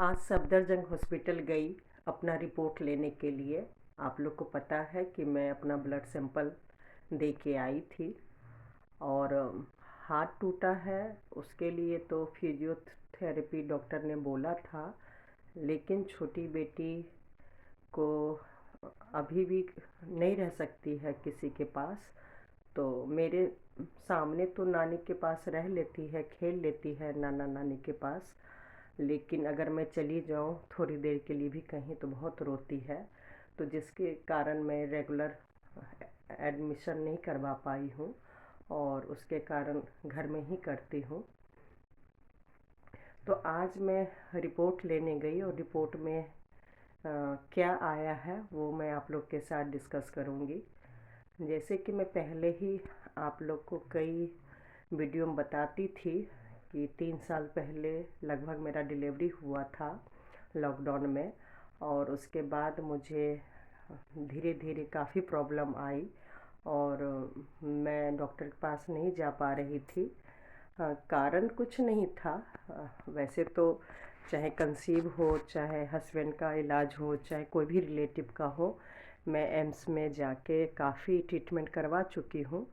आज सफदरजंग हॉस्पिटल गई अपना रिपोर्ट लेने के लिए। आप लोग को पता है कि मैं अपना ब्लड सैंपल दे के आई थी और हाथ टूटा है। उसके लिए तो फिजियोथेरेपी डॉक्टर ने बोला था, लेकिन छोटी बेटी को अभी भी नहीं रह सकती है किसी के पास। तो मेरे सामने तो नानी के पास रह लेती है, खेल लेती है नाना नानी के पास, लेकिन अगर मैं चली जाऊँ थोड़ी देर के लिए भी कहीं तो बहुत रोती है। तो जिसके कारण मैं रेगुलर एडमिशन नहीं करवा पाई हूँ और उसके कारण घर में ही करती हूँ। तो आज मैं रिपोर्ट लेने गई और रिपोर्ट में क्या आया है वो मैं आप लोग के साथ डिस्कस करूँगी। जैसे कि मैं पहले ही आप लोग को कई वीडियो में बताती थी कि 3 साल पहले लगभग मेरा डिलीवरी हुआ था लॉकडाउन में, और उसके बाद मुझे धीरे धीरे काफ़ी प्रॉब्लम आई और मैं डॉक्टर के पास नहीं जा पा रही थी। कारण कुछ नहीं था। वैसे तो चाहे कंसीव हो, चाहे हस्बैंड का इलाज हो, चाहे कोई भी रिलेटिव का हो, मैं एम्स में जाके काफ़ी ट्रीटमेंट करवा चुकी हूँ।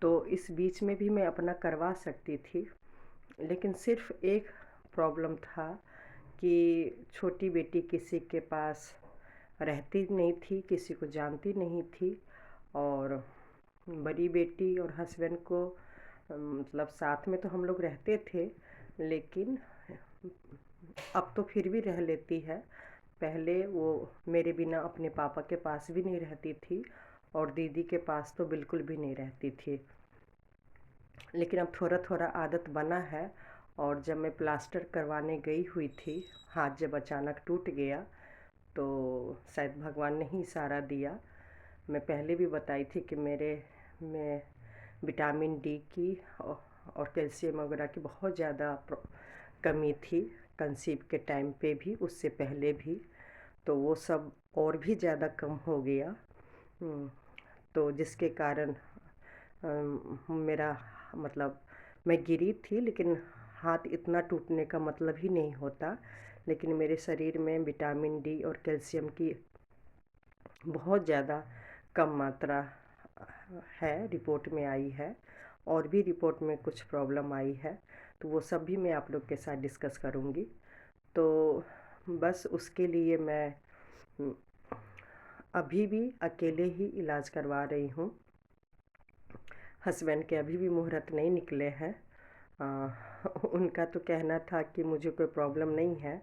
तो इस बीच में भी मैं अपना करवा सकती थी, लेकिन सिर्फ एक प्रॉब्लम था कि छोटी बेटी किसी के पास रहती नहीं थी, किसी को जानती नहीं थी। और बड़ी बेटी और हस्बैंड को मतलब साथ में तो हम लोग रहते थे, लेकिन अब तो फिर भी रह लेती है। पहले वो मेरे बिना अपने पापा के पास भी नहीं रहती थी और दीदी के पास तो बिल्कुल भी नहीं रहती थी। लेकिन अब थोड़ा थोड़ा आदत बना है। और जब मैं प्लास्टर करवाने गई हुई थी, हाथ जब अचानक टूट गया तो शायद भगवान ने ही इशारा दिया। मैं पहले भी बताई थी कि मेरे में विटामिन डी की और कैल्शियम वगैरह की बहुत ज़्यादा कमी थी, कंसीव के टाइम पे भी, उससे पहले भी। तो वो सब और भी ज़्यादा कम हो गया। तो जिसके कारण मेरा मतलब मैं गिरी थी, लेकिन हाथ इतना टूटने का मतलब ही नहीं होता। लेकिन मेरे शरीर में विटामिन डी और कैल्शियम की बहुत ज़्यादा कम मात्रा है, रिपोर्ट में आई है। और भी रिपोर्ट में कुछ प्रॉब्लम आई है, तो वो सब भी मैं आप लोग के साथ डिस्कस करूँगी। तो बस उसके लिए मैं अभी भी अकेले ही इलाज करवा रही हूँ। हस्बैंड के अभी भी मुहूर्त नहीं निकले हैं। उनका तो कहना था कि मुझे कोई प्रॉब्लम नहीं है।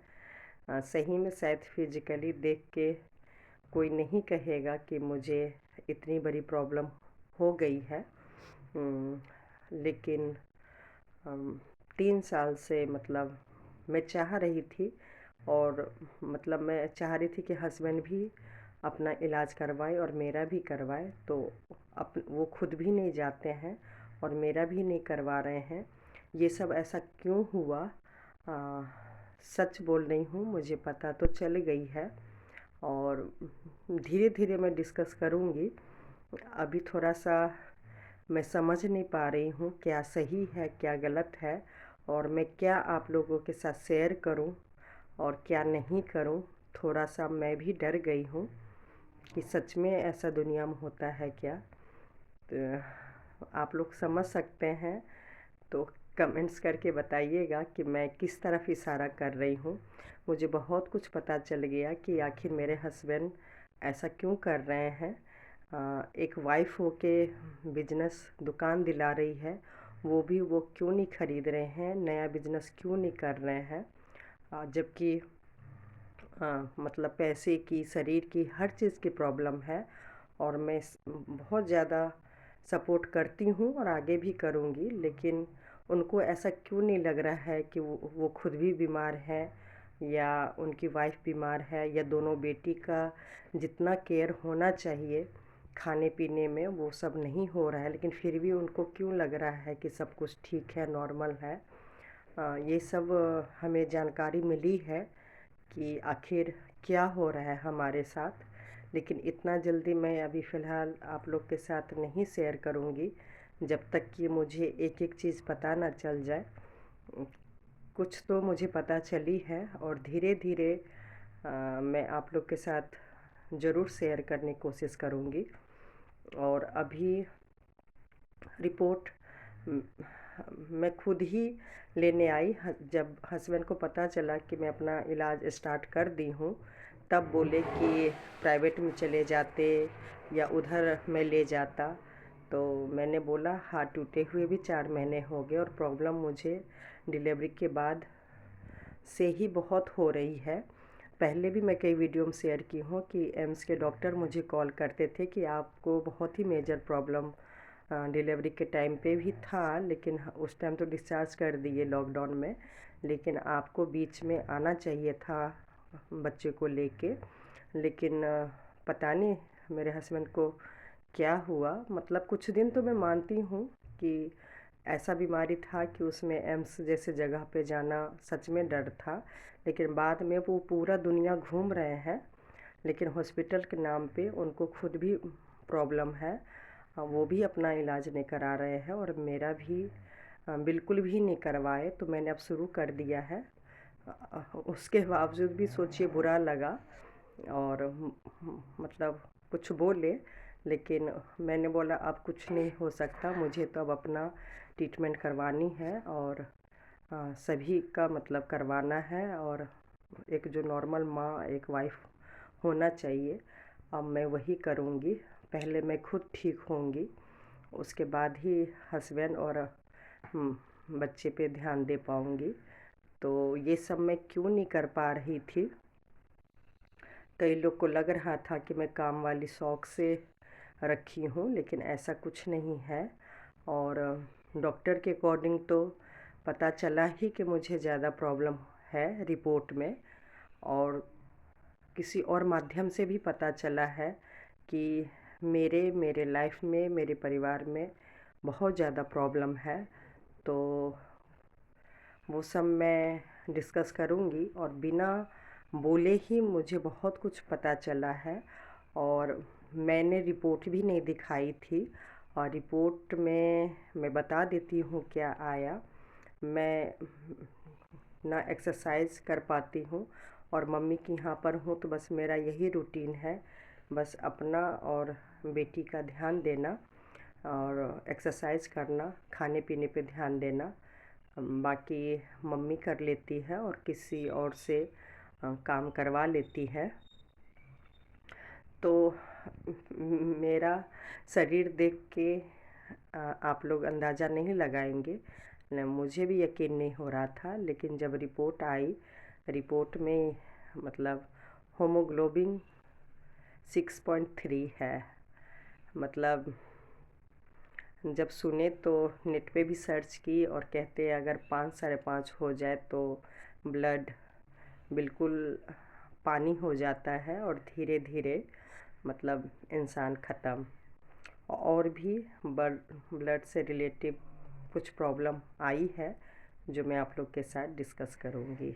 सही में शायद फिजिकली देख के कोई नहीं कहेगा कि मुझे इतनी बड़ी प्रॉब्लम हो गई है। लेकिन 3 साल से मतलब मैं चाह रही थी, और मतलब मैं चाह रही थी कि हस्बैंड भी अपना इलाज करवाए और मेरा भी करवाए। तो वो खुद भी नहीं जाते हैं और मेरा भी नहीं करवा रहे हैं। ये सब ऐसा क्यों हुआ? सच बोल रही हूँ, मुझे पता तो चल गई है और धीरे धीरे मैं डिस्कस करूँगी। अभी थोड़ा सा मैं समझ नहीं पा रही हूँ क्या सही है क्या गलत है, और मैं क्या आप लोगों के साथ शेयर करूँ और क्या नहीं करूँ। थोड़ा सा मैं भी डर गई हूँ कि सच में ऐसा दुनिया में होता है क्या। तो आप लोग समझ सकते हैं तो कमेंट्स करके बताइएगा कि मैं किस तरफ इशारा कर रही हूँ। मुझे बहुत कुछ पता चल गया कि आखिर मेरे हस्बैंड ऐसा क्यों कर रहे हैं। एक वाइफ हो के बिजनेस दुकान दिला रही है, वो भी वो क्यों नहीं खरीद रहे हैं, नया बिजनेस क्यों नहीं कर रहे हैं। जबकि मतलब पैसे की, शरीर की, हर चीज़ की प्रॉब्लम है और मैं बहुत ज़्यादा सपोर्ट करती हूँ और आगे भी करूँगी। लेकिन उनको ऐसा क्यों नहीं लग रहा है कि वो खुद भी बीमार है या उनकी वाइफ बीमार है, या दोनों बेटी का जितना केयर होना चाहिए खाने पीने में वो सब नहीं हो रहा है, लेकिन फिर भी उनको क्यों लग रहा है कि सब कुछ ठीक है, नॉर्मल है। ये सब हमें जानकारी मिली है कि आखिर क्या हो रहा है हमारे साथ। लेकिन इतना जल्दी मैं अभी फ़िलहाल आप लोग के साथ नहीं शेयर करूँगी, जब तक कि मुझे एक एक चीज़ पता ना चल जाए। कुछ तो मुझे पता चली है और धीरे धीरे मैं आप लोग के साथ ज़रूर शेयर करने की कोशिश करूँगी। और अभी रिपोर्ट म, मैं खुद ही लेने आई। जब हस्बैंड को पता चला कि मैं अपना इलाज स्टार्ट कर दी हूँ, तब बोले कि प्राइवेट में चले जाते या उधर मैं ले जाता। तो मैंने बोला हाथ टूटे हुए भी 4 महीने हो गए और प्रॉब्लम मुझे डिलीवरी के बाद से ही बहुत हो रही है। पहले भी मैं कई वीडियो में शेयर की हूँ कि एम्स के डॉक्टर मुझे कॉल करते थे कि आपको बहुत ही मेजर प्रॉब्लम डिलीवरी के टाइम पे भी था, लेकिन उस टाइम तो डिस्चार्ज कर दिए लॉकडाउन में, लेकिन आपको बीच में आना चाहिए था बच्चे को लेके। लेकिन पता नहीं मेरे हस्बैंड को क्या हुआ। मतलब कुछ दिन तो मैं मानती हूँ कि ऐसा बीमारी था कि उसमें एम्स जैसे जगह पे जाना सच में डर था, लेकिन बाद में वो पूरा दुनिया घूम रहे हैं। लेकिन हॉस्पिटल के नाम पे उनको खुद भी प्रॉब्लम है, वो भी अपना इलाज नहीं करा रहे हैं और मेरा भी बिल्कुल भी नहीं करवाए। तो मैंने अब शुरू कर दिया है। उसके बावजूद भी सोचिए बुरा लगा और मतलब कुछ बोले, लेकिन मैंने बोला अब कुछ नहीं हो सकता, मुझे तो अब अपना ट्रीटमेंट करवानी है और सभी का मतलब करवाना है। और एक जो नॉर्मल माँ एक वाइफ होना चाहिए, अब मैं वही करूँगी। पहले मैं खुद ठीक होंगी, उसके बाद ही हस्बैंड और बच्चे पे ध्यान दे पाऊँगी। तो ये सब मैं क्यों नहीं कर पा रही थी। कई लोग को लग रहा था कि मैं काम वाली शौक से रखी हूँ, लेकिन ऐसा कुछ नहीं है। और डॉक्टर के अकॉर्डिंग तो पता चला ही कि मुझे ज़्यादा प्रॉब्लम है रिपोर्ट में, और किसी और माध्यम से भी पता चला है कि मेरे लाइफ में, मेरे परिवार में बहुत ज़्यादा प्रॉब्लम है। तो वो सब मैं डिस्कस करूँगी। और बिना बोले ही मुझे बहुत कुछ पता चला है और मैंने रिपोर्ट भी नहीं दिखाई थी। और रिपोर्ट में मैं बता देती हूँ क्या आया। मैं ना एक्सरसाइज कर पाती हूँ और मम्मी के यहाँ पर हूँ, तो बस मेरा यही रूटीन है, बस अपना और बेटी का ध्यान देना और एक्सरसाइज करना, खाने पीने पे ध्यान देना। बाकी मम्मी कर लेती है और किसी और से काम करवा लेती है। तो मेरा शरीर देख के आप लोग अंदाज़ा नहीं लगाएंगे, मुझे भी यकीन नहीं हो रहा था। लेकिन जब रिपोर्ट आई, रिपोर्ट में मतलब होमोग्लोबिन 6.3 है। मतलब जब सुने तो नेट पे भी सर्च की और कहते हैं अगर 5 5.5 हो जाए तो ब्लड बिल्कुल पानी हो जाता है और धीरे धीरे मतलब इंसान ख़त्म। और भी ब्लड से रिलेटिव कुछ प्रॉब्लम आई है जो मैं आप लोग के साथ डिस्कस करूँगी।